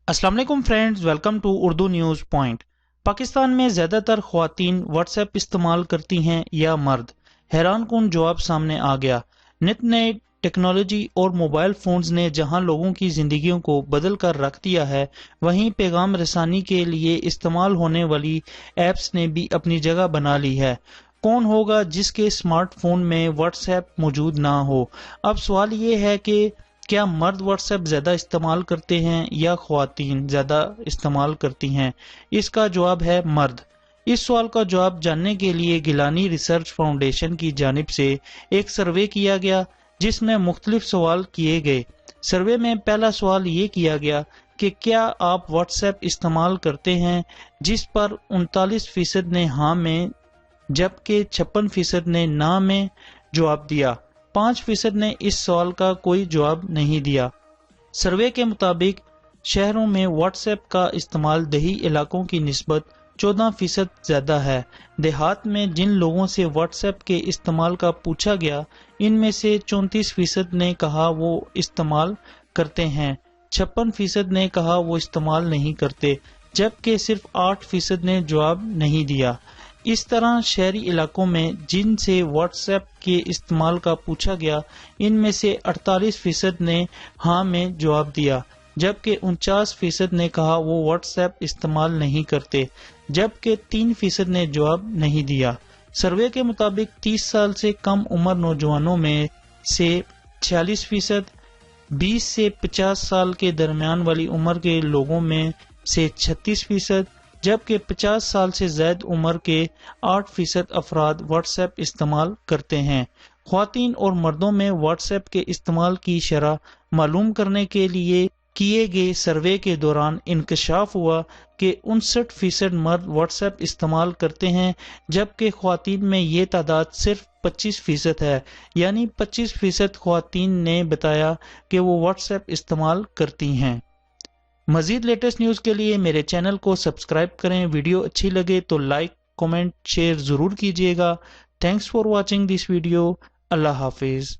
अस्सलाम वालेकुम friends, welcome to Urdu news point. Pakistan में ज़्यादातर ख़वातीन व्हाट्सएप इस्तेमाल करती हैं या मर्द? हैरान कुन जवाब सामने आ गया। नित नए टेक्नोलॉजी और मोबाइल फ़ोन्स ने जहां लोगों की ज़िंदगियों को बदल कर रख दिया है, वहीं पैगाम रसानी के लिए इस्तेमाल होने वाली ऐप्स ने भी अपनी जगह बना ली है। कौन होगा जिसके स्मार्टफोन में व्हाट्सएप मौजूद ना हो? अब सवाल ये है कि क्या मर्द व्हाट्सएप ज़्यादा इस्तेमाल करते हैं या ख्वातीन ज़्यादा इस्तेमाल करती हैं? इसका जवाब है मर्द। इस सवाल का जवाब जानने के लिए गिलानी रिसर्च फाउंडेशन की जानिब से एक सर्वे किया गया, जिसमें मुख्तलिफ सवाल किए गए। सर्वे में पहला सवाल ये किया गया कि क्या आप व्हाट्सएप इस्तेमाल करते हैं, जिस पर 39% ने हाँ में जबकि 56% ने ना में जवाब दिया। 5% ने इस सवाल का कोई जवाब नहीं दिया। सर्वे के मुताबिक शहरों में व्हाट्सएप का इस्तेमाल देही इलाकों की निस्बत 14% ज्यादा है। देहात में जिन लोगों से व्हाट्सएप के इस्तेमाल का पूछा गया, इनमें से 34% ने कहा वो इस्तेमाल करते हैं, 56% ने कहा वो इस्तेमाल नहीं करते, जबकि सिर्फ 8% ने जवाब नहीं दिया। इस तरह शहरी इलाकों में जिनसे व्हाट्सएप के इस्तेमाल का पूछा गया, इनमें से 48% ने हाँ में जवाब दिया, जबकि 49% ने कहा वो व्हाट्सएप इस्तेमाल नहीं करते, जबकि 3% ने जवाब नहीं दिया। सर्वे के मुताबिक 30 साल से कम उम्र नौजवानों में से 46%, 20 से 50 साल के दरमियान वाली उम्र के लोगों में से 36%, जबकि 50 साल से ज्यादा उम्र के 8% अफराद व्हाट्सएप इस्तेमाल करते हैं। ख्वातीन और मर्दों में व्हाट्सएप के इस्तेमाल की शरह मालूम करने के लिए किए गए सर्वे के दौरान इंकशाफ हुआ कि 59% मर्द व्हाट्सएप इस्तेमाल करते हैं, जबकि ख्वातीन में ये तादाद सिर्फ 25% है। यानी 25% ख्वातीन ने बताया कि वो व्हाट्सएप इस्तेमाल करती हैं। मजीद लेटेस्ट न्यूज़ के लिए मेरे चैनल को सब्सक्राइब करें। वीडियो अच्छी लगे तो लाइक, कमेंट, शेयर ज़रूर कीजिएगा। Thanks for watching this video. अल्लाह हाफिज़।